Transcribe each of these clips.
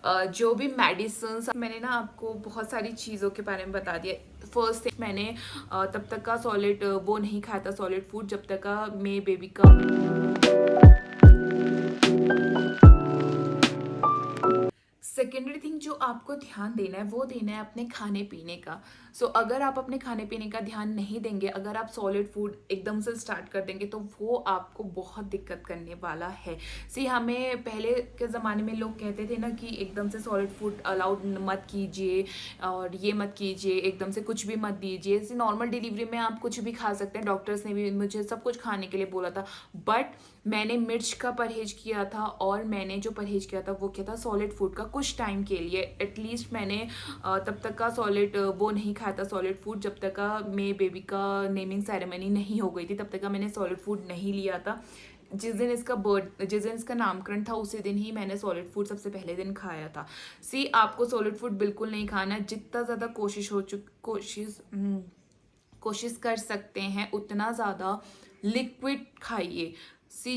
जो भी मेडिसिन मैंने ना आपको बहुत सारी चीज़ों के बारे में बता दिया। फर्स्ट थिंग मैंने तब तक का सॉलिड वो नहीं खाया था सॉलिड फूड जब तक का मेरे बेबी का सेकेंडरी थिंग जो आपको ध्यान देना है वो देना है अपने खाने पीने का। अगर आप अपने खाने पीने का ध्यान नहीं देंगे, अगर आप सॉलिड फूड एकदम से स्टार्ट कर देंगे तो वो आपको बहुत दिक्कत करने वाला है। हमें पहले के ज़माने में लोग कहते थे ना कि एकदम से सॉलिड फूड अलाउड मत कीजिए और ये मत कीजिए, एकदम से कुछ भी मत दीजिए। नॉर्मल डिलीवरी में आप कुछ भी खा सकते हैं, डॉक्टर्स ने भी मुझे सब कुछ खाने के लिए बोला था। बट मैंने मिर्च का परहेज किया था और मैंने जो परहेज किया था वो किया था सॉलिड फूड का कुछ टाइम के लिए। एटलीस्ट मैंने तब तक का सॉलिड वो नहीं खाया था सॉलिड फूड जब तक का मेरे बेबी का नेमिंग सेरेमनी नहीं हो गई थी, तब तक का मैंने सॉलिड फूड नहीं लिया था। जिस दिन इसका नामकरण था उसी दिन ही मैंने सॉलिड फूड सबसे पहले दिन खाया था। आपको सॉलिड फूड बिल्कुल नहीं खाना। जितना ज़्यादा कोशिश कर सकते हैं उतना ज़्यादा लिक्विड खाइए।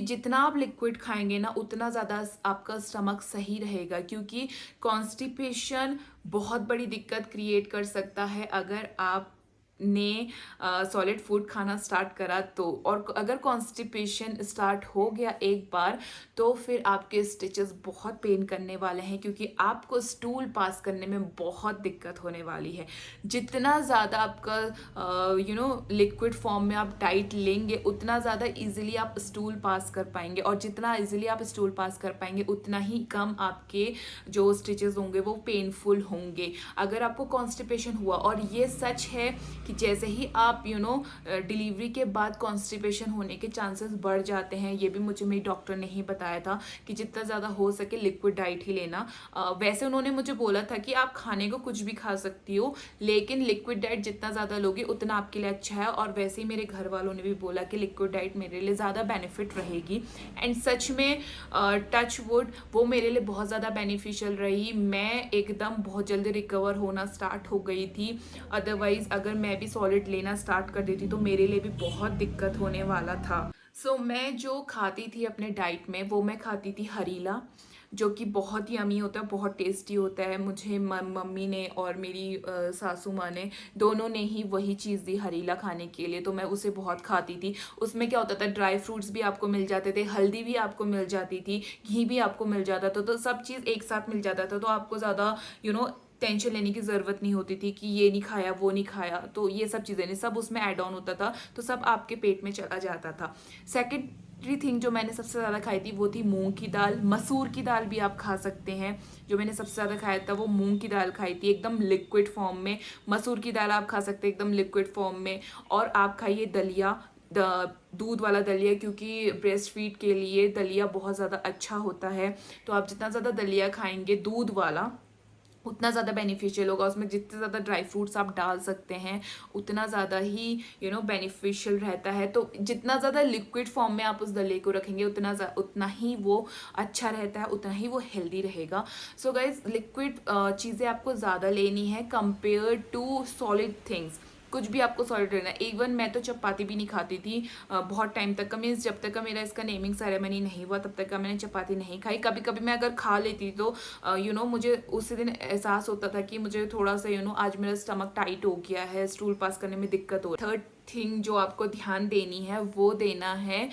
जितना आप लिक्विड खाएंगे ना उतना ज़्यादा आपका स्टमक सही रहेगा, क्योंकि कॉन्स्टिपेशन बहुत बड़ी दिक्कत क्रिएट कर सकता है अगर आप ने सॉलिड फूड खाना स्टार्ट करा तो। और अगर कॉन्स्टिपेशन स्टार्ट हो गया एक बार तो फिर आपके स्टिचेस बहुत पेन करने वाले हैं, क्योंकि आपको स्टूल पास करने में बहुत दिक्कत होने वाली है। जितना ज़्यादा आपका लिक्विड फॉर्म में आप डाइट लेंगे उतना ज़्यादा इजीली आप स्टूल पास कर पाएंगे, और जितना इजीली आप स्टूल पास कर पाएंगे उतना ही कम आपके जो स्टिचेस होंगे वो पेनफुल होंगे। अगर आपको कॉन्स्टिपेशन हुआ, और ये सच है कि जैसे ही आप डिलीवरी के बाद कॉन्स्टिपेशन होने के चांसेस बढ़ जाते हैं। ये भी मुझे मेरी डॉक्टर ने ही बताया था कि जितना ज़्यादा हो सके लिक्विड डाइट ही लेना। वैसे उन्होंने मुझे बोला था कि आप खाने को कुछ भी खा सकती हो, लेकिन लिक्विड डाइट जितना ज़्यादा लोगे उतना आपके लिए अच्छा है। और वैसे ही मेरे घर वालों ने भी बोला कि लिक्विड डाइट मेरे लिए ज़्यादा बेनिफिट रहेगी। एंड सच में टच वुड वो मेरे लिए बहुत ज़्यादा बेनिफिशियल रही। मैं एकदम बहुत जल्दी रिकवर होना स्टार्ट हो गई थी। अदरवाइज अगर मैं भी सॉलिड लेना स्टार्ट कर देती तो मेरे लिए भी बहुत दिक्कत होने वाला था। मैं जो खाती थी अपने डाइट में वो मैं खाती थी हरीला, जो कि बहुत ही यमी होता है, बहुत टेस्टी होता है। मुझे मम्मी ने और मेरी सासू माँ ने दोनों ने ही वही चीज़ दी हरीला खाने के लिए, तो मैं उसे बहुत खाती थी। उसमें क्या होता था, ड्राई फ्रूट्स भी आपको मिल जाते थे, हल्दी भी आपको मिल जाती थी, घी भी आपको मिल जाता था, तो सब चीज़ एक साथ मिल जाता था। तो आपको ज़्यादा टेंशन लेने की ज़रूरत नहीं होती थी कि ये नहीं खाया वो नहीं खाया। तो ये सब चीज़ें नहीं, सब उसमें ऐड ऑन होता था, तो सब आपके पेट में चला जाता था। सेकेंडरी थिंग जो मैंने सबसे ज़्यादा खाई थी वो थी मूंग की दाल। मसूर की दाल भी आप खा सकते हैं। जो मैंने सबसे ज़्यादा खाया था वो मूंग की दाल खाई थी एकदम लिक्विड फॉर्म में। मसूर की दाल आप खा सकते हैं एकदम लिक्विड फॉर्म में। और आप खाइए दलिया, दूध वाला दलिया, क्योंकि ब्रेस्ट फीड के लिए दलिया बहुत ज़्यादा अच्छा होता है। तो आप जितना ज़्यादा दलिया खाएंगे दूध वाला उतना ज़्यादा बेनिफिशियल होगा। उसमें जितने ज़्यादा ड्राई फ्रूट्स आप डाल सकते हैं उतना ज़्यादा ही बेनिफिशियल रहता है। तो जितना ज़्यादा लिक्विड फॉर्म में आप उस दलिया को रखेंगे उतना ही वो अच्छा रहता है, उतना ही वो हेल्दी रहेगा। गाइज लिक्विड चीज़ें आपको ज़्यादा लेनी है कंपेयर टू सॉलिड थिंग्स। कुछ भी आपको सॉलिड रहना है। इवन मैं तो चपाती भी नहीं खाती थी बहुत टाइम तक का। मीन्स जब तक का मेरा इसका नेमिंग सेरेमनी नहीं हुआ तब तक का मैंने चपाती नहीं खाई। कभी कभी मैं अगर खा लेती तो मुझे उसी दिन एहसास होता था कि मुझे थोड़ा सा आज मेरा स्टमक टाइट हो गया है, स्टूल पास करने में दिक्कत हो। थर्ड थिंग जो आपको ध्यान देनी है वो देना है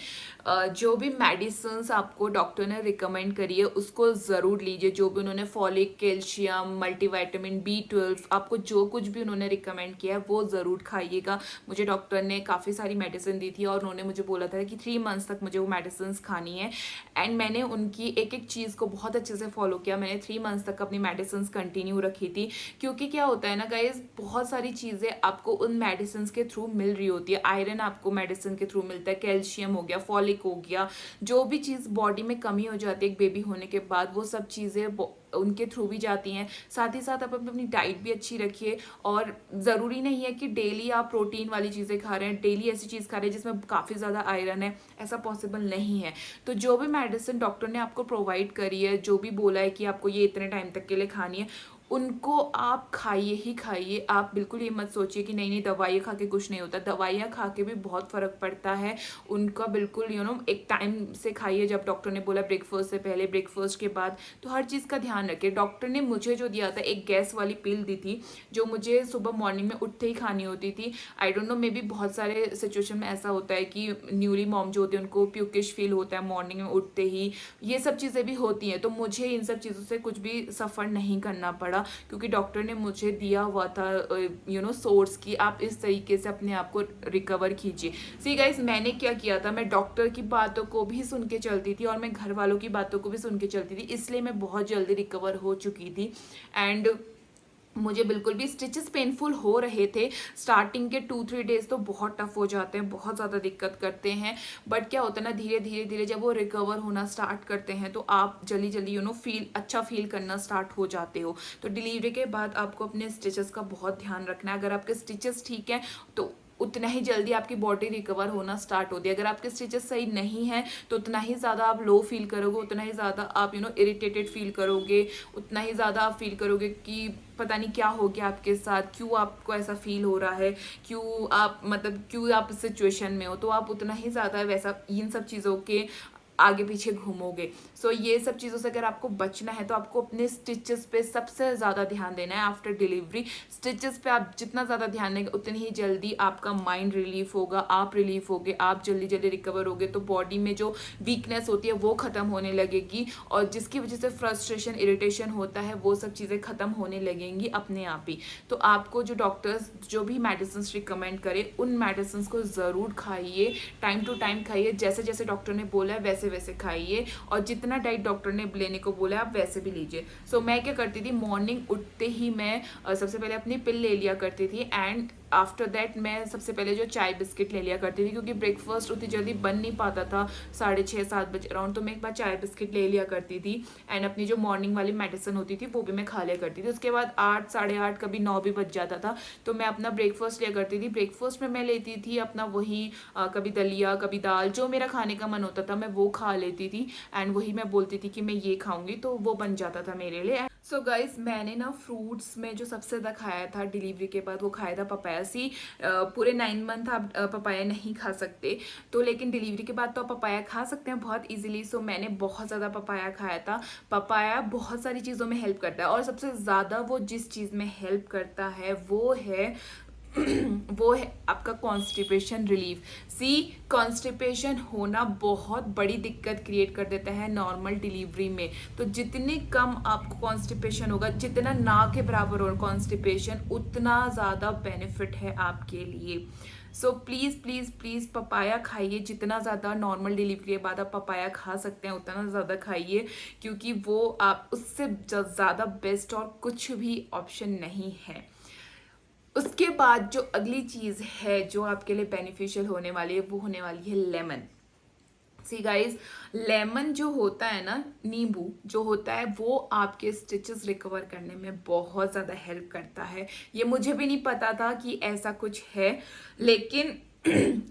जो भी मेडिसिन आपको डॉक्टर ने रिकमेंड करी है उसको ज़रूर लीजिए। जो भी उन्होंने फॉलिक, कैल्शियम, मल्टीविटामिन, B12 आपको जो कुछ भी उन्होंने रिकमेंड किया है वो ज़रूर खाइएगा। मुझे डॉक्टर ने काफ़ी सारी मेडिसिन दी थी और उन्होंने मुझे बोला था कि 3 मंथ्स तक मुझे वो मेडिसिन खानी है। एंड मैंने उनकी एक एक चीज़ को बहुत अच्छे से फॉलो किया। मैंने 3 मंथ्स तक अपनी मेडिसिन कंटिन्यू रखी थी, क्योंकि क्या होता है ना गाइज, बहुत सारी चीज़ें आपको उन मेडिसिन के थ्रू मिल रही होती है। आयरन आपको मेडिसिन के थ्रू मिलता है, कैल्शियम हो गया, फॉलिक हो गया, जो भी चीज़ बॉडी में कमी हो जाती है एक बेबी होने के बाद वो सब चीज़ें उनके थ्रू भी जाती हैं। साथ ही साथ आप अपनी डाइट भी अच्छी रखिए। और ज़रूरी नहीं है कि डेली आप प्रोटीन वाली चीज़ें खा रहे हैं, डेली ऐसी चीज़ खा रहे हैं जिसमें काफ़ी ज़्यादा आयरन है, ऐसा पॉसिबल नहीं है। तो जो भी मेडिसिन डॉक्टर ने आपको प्रोवाइड करी है, जो भी बोला है कि आपको ये इतने टाइम तक के लिए खानी है, उनको आप खाइए ही खाइए। आप बिल्कुल ये मत सोचिए कि नहीं नहीं दवाइयाँ खा के कुछ नहीं होता, दवाइयाँ खा के भी बहुत फ़र्क पड़ता है। उनका बिल्कुल एक टाइम से खाइए, जब डॉक्टर ने बोला ब्रेकफास्ट से पहले, ब्रेकफास्ट के बाद, तो हर चीज़ का ध्यान रखिए। डॉक्टर ने मुझे जो दिया था, एक गैस वाली पिल दी थी जो मुझे सुबह मॉर्निंग में उठते ही खानी होती थी। I don't know, may be बहुत सारे सिचुएशन में ऐसा होता है कि न्यूली मॉम जो होती है उनको प्यूकिश फील होता है मॉर्निंग में उठते ही, ये सब चीज़ें भी होती हैं। तो मुझे इन सब चीज़ों से कुछ भी सफ़र नहीं करना पड़ा, क्योंकि डॉक्टर ने मुझे दिया हुआ था सोर्स की आप इस तरीके से अपने आप को रिकवर कीजिए। सी गाइस, मैंने क्या किया था, मैं डॉक्टर की बातों को भी सुन के चलती थी और मैं घर वालों की बातों को भी सुन के चलती थी, इसलिए मैं बहुत जल्दी रिकवर हो चुकी थी। एंड मुझे बिल्कुल भी स्टिचेस पेनफुल हो रहे थे स्टार्टिंग के 2-3 डेज, तो बहुत टफ हो जाते हैं, बहुत ज़्यादा दिक्कत करते हैं। बट क्या होता है ना, धीरे धीरे धीरे जब वो रिकवर होना स्टार्ट करते हैं तो आप जल्दी जल्दी अच्छा फील करना स्टार्ट हो जाते हो। तो डिलीवरी के बाद आपको अपने स्टिचेस का बहुत ध्यान रखना है। अगर आपके स्टिचेस ठीक हैं तो उतना ही जल्दी आपकी बॉडी रिकवर होना स्टार्ट होती है। अगर आपके स्टिचेस सही नहीं है तो उतना ही ज़्यादा आप लो फील करोगे, उतना ही ज़्यादा आप इरिटेटेड फील करोगे, उतना ही ज़्यादा आप फील करोगे कि पता नहीं क्या हो गया आपके साथ, क्यों आपको ऐसा फील हो रहा है, क्यों आप इस सिचुएशन में हो। तो आप उतना ही ज़्यादा वैसा इन सब चीज़ों के आगे पीछे घूमोगे। सो ये सब चीज़ों से अगर आपको बचना है तो आपको अपने स्टिचेस पे सबसे ज़्यादा ध्यान देना है। आफ्टर डिलीवरी स्टिचेस पे आप जितना ज़्यादा ध्यान देंगे उतनी ही जल्दी आपका माइंड रिलीफ होगा, आप रिलीफ होगे, आप जल्दी जल्दी रिकवर होगे। तो बॉडी में जो वीकनेस होती है वो ख़त्म होने लगेगी, और जिसकी वजह से फ्रस्ट्रेशन, इरिटेशन होता है, वो सब चीज़ें ख़त्म होने लगेंगी अपने आप ही। तो आपको जो डॉक्टर्स जो भी मेडिसिन रिकमेंड करे उन मेडिसिन को ज़रूर खाइए, टाइम टू टाइम खाइए, जैसे जैसे डॉक्टर ने बोला है वैसे वैसे खाइए, और जितना डाइट डॉक्टर ने लेने को बोला है आप वैसे भी लीजिए। सो मैं क्या करती थी, मॉर्निंग उठते ही मैं सबसे पहले अपनी पिल ले लिया करती थी, एंड आफ्टर दैट मैं सबसे पहले जो चाय बिस्किट ले लिया करती थी, क्योंकि ब्रेकफास्ट उतनी जल्दी बन नहीं पाता था 6:30-7 बजे अराउंड, तो मैं एक बार चाय बिस्किट ले लिया करती थी। एंड अपनी जो मॉर्निंग वाली मेडिसिन होती थी वो भी मैं खा लिया करती थी। उसके बाद 8, 8:30, कभी 9 भी बज जाता था, तो मैं अपना ब्रेकफास्ट लिया करती थी। ब्रेकफास्ट में मैं लेती थी अपना वही कभी दलिया, कभी दाल, जो मेरा खाने का मन होता था मैं वो खा लेती थी, एंड वही मैं बोलती थी कि मैं ये खाऊंगी, तो वो बन जाता था मेरे लिए। सो गाइस, मैंने ना फ्रूट्स में जो सबसे ज़्यादा खाया था डिलीवरी के बाद वो खाया था पपाया। सी पूरे 9 मंथ आप पपाया नहीं खा सकते, तो लेकिन डिलीवरी के बाद तो आप पपाया खा सकते हैं बहुत इजीली। सो मैंने बहुत ज़्यादा पपाया खाया था। पपाया बहुत सारी चीज़ों में हेल्प करता है, और सबसे ज़्यादा वो जिस चीज़ में हेल्प करता है वो है वो है आपका कॉन्स्टिपेशन रिलीफ। सी, कॉन्स्टिपेशन होना बहुत बड़ी दिक्कत क्रिएट कर देता है नॉर्मल डिलीवरी में। तो जितने कम आपको कॉन्स्टिपेशन होगा, जितना ना के बराबर हो कॉन्स्टिपेशन, उतना ज़्यादा बेनिफिट है आपके लिए। So please please please papaya खाइए, जितना ज़्यादा नॉर्मल डिलीवरी के बाद आप पपाया खा सकते हैं उतना ज़्यादा खाइए, क्योंकि वो आप उससे ज़्यादा बेस्ट और कुछ भी ऑप्शन नहीं है। उसके बाद जो अगली चीज़ है जो आपके लिए बेनिफिशियल होने वाली है वो होने वाली है लेमन। सी गाइज, लेमन जो होता है ना, नींबू जो होता है, वो आपके स्टिचेस रिकवर करने में बहुत ज़्यादा हेल्प करता है। ये मुझे भी नहीं पता था कि ऐसा कुछ है, लेकिन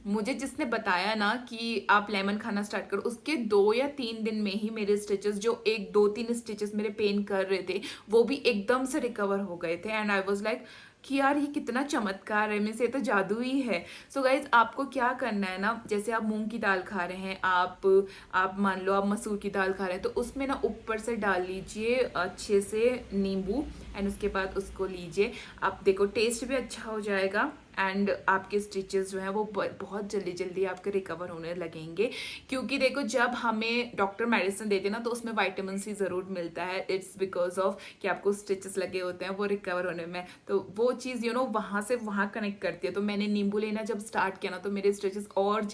मुझे जिसने बताया ना कि आप लेमन खाना स्टार्ट करो, उसके 2 या 3 दिन में ही मेरे स्टिचेस, जो 1-2-3 स्टिचेस मेरे पेन कर रहे थे, वो भी एकदम से रिकवर हो गए थे। एंड आई वॉज लाइक कि यार ये कितना चमत्कार है, मेरे से तो जादू ही है। सो गाइज, आपको क्या करना है ना, जैसे आप मूंग की दाल खा रहे हैं, आप मान लो आप मसूर की दाल खा रहे हैं, तो उसमें ना ऊपर से डाल लीजिए अच्छे से नींबू, एंड उसके बाद उसको लीजिए। आप देखो टेस्ट भी अच्छा हो जाएगा, एंड आपके स्टिचेस जो हैं वो बहुत जल्दी जल्दी आपके रिकवर होने लगेंगे। क्योंकि देखो, जब हमें डॉक्टर मेडिसिन देते हैं ना तो उसमें विटामिन सी ज़रूर मिलता है। इट्स बिकॉज ऑफ कि आपको स्टिचेस लगे होते हैं वो रिकवर होने में, तो वो चीज़ वहाँ से वहाँ कनेक्ट करती है। तो मैंने नींबू लेना जब स्टार्ट किया ना तो मेरे स्टिचेस और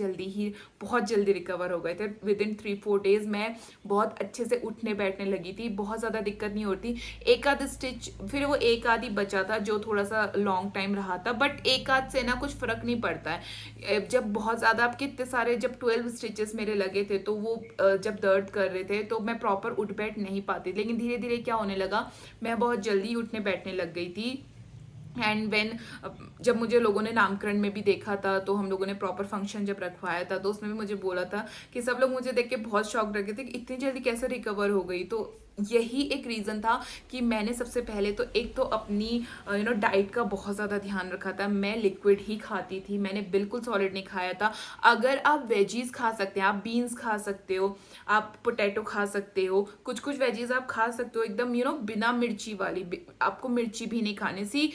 बहुत जल्दी रिकवर हो गए थे। विदिन 3-4 डेज मैं बहुत अच्छे से उठने बैठने लगी थी, बहुत ज़्यादा दिक्कत नहीं होती। एक आध स्टिच, फिर वो एक आध ही बचा था जो थोड़ा सा लॉन्ग टाइम रहा था, बट एक आध से ना कुछ फर्क नहीं पड़ता है। जब बहुत ज़्यादा आपके इतने सारे, जब 12 स्टिचेस मेरे लगे थे तो वो जब दर्द कर रहे थे तो मैं प्रॉपर उठ बैठ नहीं पाती, लेकिन धीरे धीरे क्या होने लगा, मैं बहुत जल्दी उठने बैठने लग गई थी। एंड वेन जब मुझे लोगों ने नामकरण में भी देखा था, तो हम लोगों ने प्रॉपर फंक्शन जब रखवाया था तो उसमें भी मुझे बोला था कि सब लोग मुझे देख के बहुत शॉक रह गए थे कि इतनी जल्दी कैसे रिकवर हो गई। तो यही एक रीज़न था कि मैंने सबसे पहले तो एक तो अपनी डाइट का बहुत ज़्यादा ध्यान रखा था। मैं लिक्विड ही खाती थी, मैंने बिल्कुल सॉलिड नहीं खाया था। अगर आप वेजीज खा सकते हैं, आप बीन्स खा सकते हो, आप पोटैटो खा सकते हो, कुछ कुछ वेजीज आप खा सकते हो एकदम बिना मिर्ची वाली। आपको मिर्ची भी नहीं खाने सी।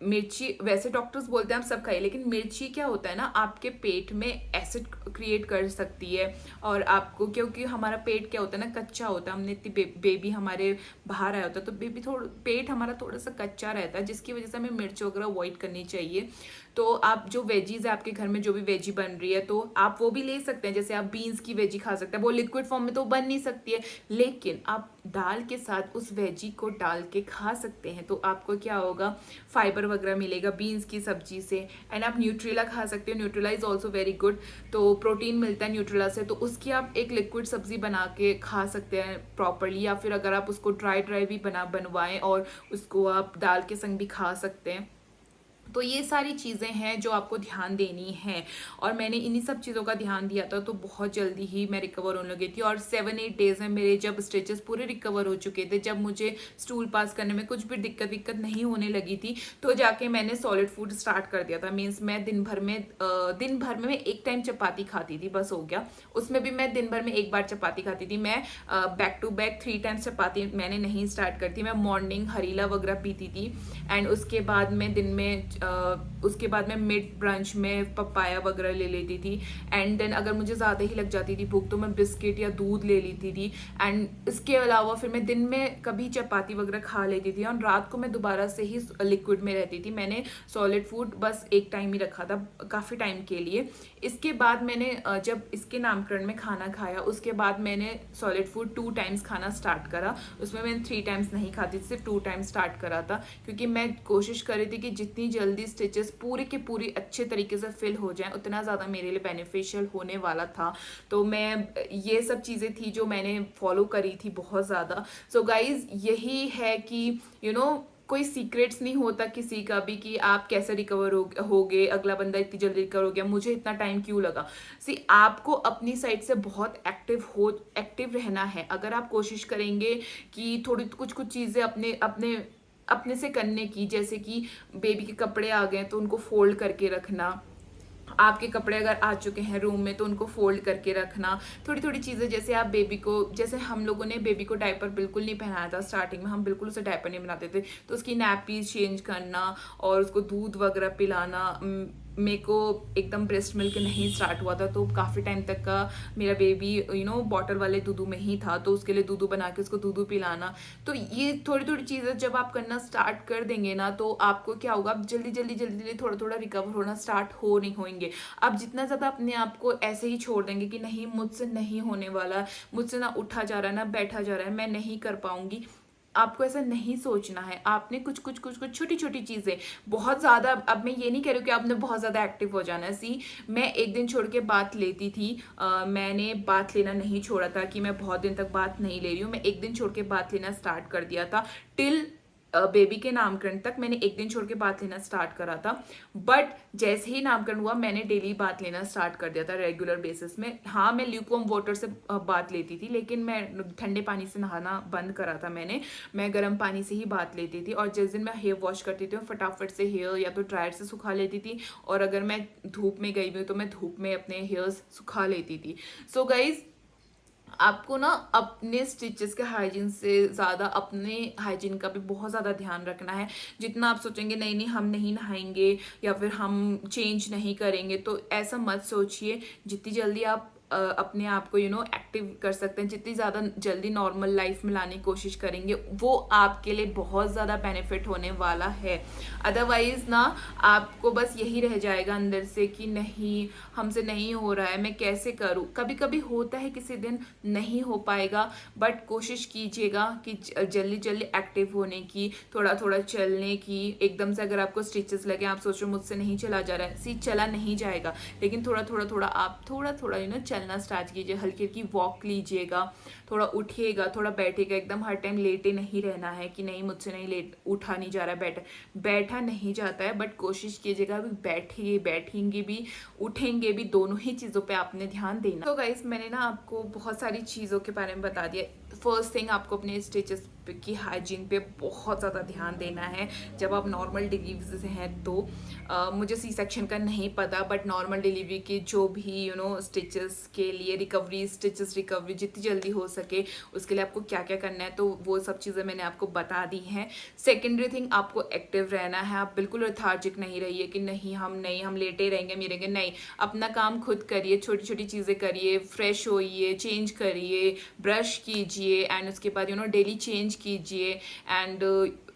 मिर्ची वैसे डॉक्टर्स बोलते हैं आप सब खाइए, लेकिन मिर्ची क्या होता है ना, आपके पेट में एसिड क्रिएट कर सकती है। और आपको, क्योंकि हमारा पेट क्या होता है ना, कच्चा होता है। हमने इतनी बेबी हमारे बाहर आया होता है, तो बेबी पेट हमारा थोड़ा सा कच्चा रहता है, जिसकी वजह से हमें मिर्च वगैरह अवॉइड करनी चाहिए। तो आप जो वेजीज है आपके घर में, जो भी वेजी बन रही है, तो आप वो भी ले सकते हैं। जैसे आप बीन्स की वेजी खा सकते हैं, वो लिक्विड फॉर्म में तो बन नहीं सकती है, लेकिन आप दाल के साथ उस वेजी को डाल के खा सकते हैं। तो आपको क्या होगा, फाइबर वगैरह मिलेगा बीन्स की सब्जी से। एंड आप न्यूट्रेला खा सकते हो, Nutrela is also very good. तो प्रोटीन मिलता है न्यूट्रेला से, तो उसकी आप एक लिक्विड सब्जी बना के खा सकते हैं प्रॉपरली। या फिर अगर आप उसको ड्राई भी बनवाएं और उसको आप दाल के संग भी खा सकते हैं। तो ये सारी चीज़ें हैं जो आपको ध्यान देनी है, और मैंने इन्हीं सब चीज़ों का ध्यान दिया था, तो बहुत जल्दी ही मैं रिकवर होने लगी थी। और 7-8 डेज में मेरे जब स्टिचेस पूरे रिकवर हो चुके थे, जब मुझे स्टूल पास करने में कुछ भी दिक्कत नहीं होने लगी थी, तो जाके मैंने सॉलिड फूड स्टार्ट कर दिया था। मीन्स मैं दिन भर में मैं एक टाइम चपाती खाती थी, बस हो गया। उसमें भी मैं दिन भर में एक बार चपाती खाती थी। मैं बैक टू बैक 3 टाइम्स चपाती मैंने नहीं स्टार्ट करती। मैं मॉर्निंग हरीला वगैरह पीती थी, एंड उसके बाद में दिन में उसके बाद मैं मिड ब्रंच में पपाया वगैरह ले लेती थी। एंड देन अगर मुझे ज़्यादा ही लग जाती थी भूख, तो मैं बिस्किट या दूध ले लेती थी। एंड इसके अलावा फिर मैं दिन में कभी चपाती वगैरह खा लेती थी, और रात को मैं दोबारा से ही लिक्विड में रहती थी। मैंने सॉलिड फूड बस एक टाइम ही रखा था काफ़ी टाइम के लिए। इसके बाद मैंने जब इसके नामकरण में खाना खाया, उसके बाद मैंने सॉलिड फूड 2 टाइम्स खाना स्टार्ट करा। उसमें मैंने 3 टाइम्स नहीं खाती थी, सिर्फ 2 टाइम्स स्टार्ट करा था, क्योंकि मैं कोशिश कर रही थी कि जितनी जल्दी स्टिचेस पूरी की पूरी अच्छे तरीके से फिल हो जाएं, उतना ज़्यादा मेरे लिए बेनिफिशियल होने वाला था। तो मैं ये सब चीज़ें थी जो मैंने फॉलो करी थी बहुत ज़्यादा। सो गाइज, यही है कि कोई सीक्रेट्स नहीं होता किसी का भी कि आप कैसे रिकवर होगे, अगला बंदा इतनी जल्दी रिकवर हो गया, मुझे इतना टाइम क्यों लगा। आपको अपनी साइड से बहुत एक्टिव रहना है। अगर आप कोशिश करेंगे कि थोड़ी कुछ चीज़ें अपने अपने अपने से करने की, जैसे कि बेबी के कपड़े आ गए तो उनको फोल्ड करके रखना, आपके कपड़े अगर आ चुके हैं रूम में तो उनको फोल्ड करके रखना, थोड़ी थोड़ी चीज़ें। जैसे आप बेबी को, जैसे हम लोगों ने बेबी को डायपर बिल्कुल नहीं पहनाया था स्टार्टिंग में, हम बिल्कुल उसे डायपर नहीं बनाते थे, तो उसकी नैपीज चेंज करना और उसको दूध वगैरह पिलाना। मेरे को एकदम ब्रेस्ट मिल्क नहीं स्टार्ट हुआ था, तो काफ़ी टाइम तक का मेरा बेबी बॉटल वाले दूधू में ही था, तो उसके लिए दूधू बना के उसको दूधू पिलाना। तो ये थोड़ी थोड़ी चीज़ें जब आप करना स्टार्ट कर देंगे ना, तो आपको क्या होगा, आप जल्दी थोड़ा थोड़ा रिकवर होना स्टार्ट नहीं होंगे। आप जितना ज़्यादा अपने आप को ऐसे ही छोड़ देंगे कि नहीं मुझसे नहीं होने वाला, मुझसे ना उठा जा रहा है ना बैठा जा रहा है, मैं नहीं कर पाऊंगी, आपको ऐसा नहीं सोचना है। आपने कुछ छोटी छोटी चीज़ें, बहुत ज़्यादा, अब मैं ये नहीं कह रही हूँ कि आपने बहुत ज़्यादा एक्टिव हो जाना है। मैं एक दिन छोड़ के बात लेती थी, मैंने बात लेना नहीं छोड़ा था कि मैं बहुत दिन तक बात नहीं ले रही हूँ। मैं एक दिन छोड़ के बात लेना स्टार्ट कर दिया था। टिल बेबी के नामकरण तक मैंने एक दिन छोड़ के बात लेना स्टार्ट करा था, बट जैसे ही नामकरण हुआ मैंने डेली बात लेना स्टार्ट कर दिया था रेगुलर बेसिस में। हाँ, मैं ल्यूकवार्म वाटर से बात लेती थी, लेकिन मैं ठंडे पानी से नहाना बंद करा था मैं गर्म पानी से ही बात लेती थी। और जिस दिन मैं हेयर वॉश करती थी, फटाफट से हेयर या तो ड्रायर से सुखा लेती थी, और अगर मैं धूप में गई हुई तो मैं धूप में अपने हेयर्स सुखा लेती थी। सो गाइज, आपको ना अपने स्टिचेस के हाइजीन से ज़्यादा अपने हाइजीन का भी बहुत ज़्यादा ध्यान रखना है। जितना आप सोचेंगे नहीं हम नहीं नहाएंगे या फिर हम चेंज नहीं करेंगे, तो ऐसा मत सोचिए। जितनी जल्दी आप अपने आप को एक्टिव कर सकते हैं, जितनी ज़्यादा जल्दी नॉर्मल लाइफ में लाने की कोशिश करेंगे, वो आपके लिए बहुत ज़्यादा बेनिफिट होने वाला है। अदरवाइज ना आपको बस यही रह जाएगा अंदर से कि नहीं हमसे नहीं हो रहा है, मैं कैसे करूँ। कभी कभी होता है किसी दिन नहीं हो पाएगा, बट कोशिश कीजिएगा कि जल्दी एक्टिव होने की, थोड़ा थोड़ा चलने की। एकदम से अगर आपको स्टिचेस लगे, आप सोचो मुझसे नहीं चला जा रहा है, चला नहीं जाएगा, लेकिन थोड़ा थोड़ा आप थोड़ा चलना स्टार्ट कीजिए, हल्की हल्की वॉक लीजिएगा, थोड़ा उठिएगा, थोड़ा बैठिएगा, एकदम हर टाइम लेटे नहीं रहना है कि नहीं मुझसे नहीं लेट उठा नहीं जा रहा है, बैठा नहीं जाता है, बट कोशिश कीजिएगा अभी बैठेंगे भी उठेंगे भी, दोनों ही चीज़ों पे आपने ध्यान देना। तो गाइस मैंने ना आपको बहुत सारी चीज़ों के बारे में बता दिया। फर्स्ट थिंग, आपको अपने स्टिचेस की हाइजीन पे बहुत ज़्यादा ध्यान देना है जब आप नॉर्मल डिलीवरी से हैं तो। मुझे सी सेक्शन का नहीं पता, बट नॉर्मल डिलीवरी के जो भी स्टिचेस के लिए स्टिचेस रिकवरी जितनी जल्दी हो सके उसके लिए आपको क्या क्या करना है, तो वो सब चीज़ें मैंने आपको बता दी हैं। सेकेंडरी थिंग, आपको एक्टिव रहना है, आप बिल्कुल लेथार्जिक नहीं रहिए कि नहीं हम लेटे रहेंगे मिलेंगे, नहीं, अपना काम खुद करिए, छोटी छोटी चीज़ें करिए, फ्रेश होइए, चेंज करिए, ब्रश कीजिए, एंड उसके बाद डेली चेंज कीजिए, एंड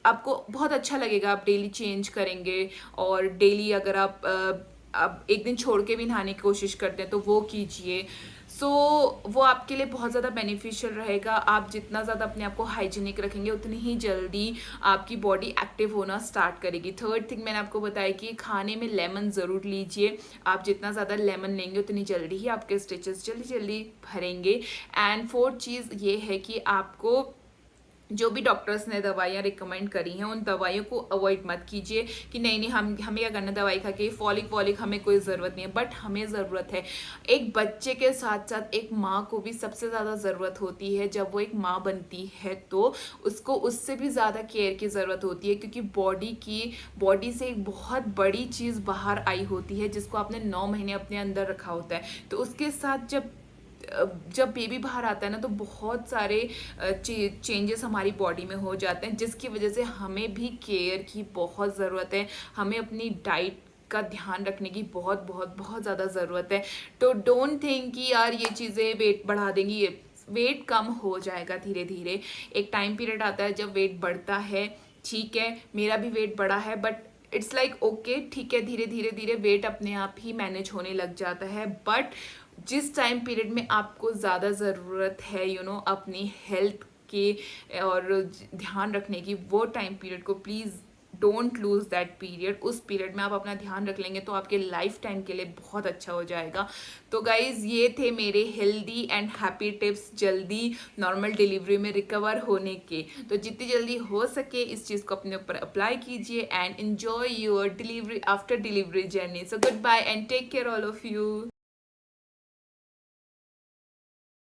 आपको बहुत अच्छा लगेगा आप डेली चेंज करेंगे। और डेली अगर आप एक दिन छोड़ के भी नहाने की कोशिश करते हैं तो वो कीजिए। सो वो आपके लिए बहुत ज़्यादा बेनिफिशियल रहेगा। आप जितना ज़्यादा अपने आप को हाइजीनिक रखेंगे उतनी ही जल्दी आपकी बॉडी एक्टिव होना स्टार्ट करेगी। थर्ड थिंग मैंने आपको बताया कि खाने में लेमन ज़रूर लीजिए। आप जितना ज़्यादा लेमन लेंगे उतनी जल्दी ही आपके स्टिचेस जल्दी भरेंगे। एंड फोर्थ चीज़ ये है कि आपको जो भी डॉक्टर्स ने दवाइयाँ रिकमेंड करी हैं उन दवाइयों को अवॉइड मत कीजिए कि नहीं हमें क्या करना दवाई खा के, फॉलिक हमें कोई ज़रूरत नहीं है, बट हमें ज़रूरत है। एक बच्चे के साथ साथ एक माँ को भी सबसे ज़्यादा ज़रूरत होती है। जब वो एक माँ बनती है तो उसको उससे भी ज़्यादा केयर की ज़रूरत होती है, क्योंकि बॉडी से एक बहुत बड़ी चीज़ बाहर आई होती है जिसको आपने 9 महीने अपने अंदर रखा होता है। तो उसके साथ जब बेबी बाहर आता है ना तो बहुत सारे चेंजेस हमारी बॉडी में हो जाते हैं, जिसकी वजह से हमें भी केयर की बहुत ज़रूरत है। हमें अपनी डाइट का ध्यान रखने की बहुत बहुत बहुत ज़्यादा ज़रूरत है। तो डोंट थिंक कि यार ये चीज़ें वेट बढ़ा देंगी, ये वेट कम हो जाएगा धीरे धीरे। एक टाइम पीरियड आता है जब वेट बढ़ता है, ठीक है मेरा भी वेट बढ़ा है, बट इट्स लाइक ओके, ठीक है, धीरे वेट अपने आप ही मैनेज होने लग जाता है। बट जिस टाइम पीरियड में आपको ज़्यादा ज़रूरत है अपनी हेल्थ के और ध्यान रखने की, वो टाइम पीरियड को please don't lose that period. उस पीरियड में आप अपना ध्यान रख लेंगे तो आपके लाइफ टाइम के लिए बहुत अच्छा हो जाएगा। तो गाइज़ ये थे मेरे हेल्दी एंड हैप्पी टिप्स जल्दी नॉर्मल डिलीवरी में रिकवर होने के। तो जितनी जल्दी हो सके इस चीज़ को अपने ऊपर अप्लाई कीजिए and enjoy your delivery after delivery journey. So goodbye and take care all of you.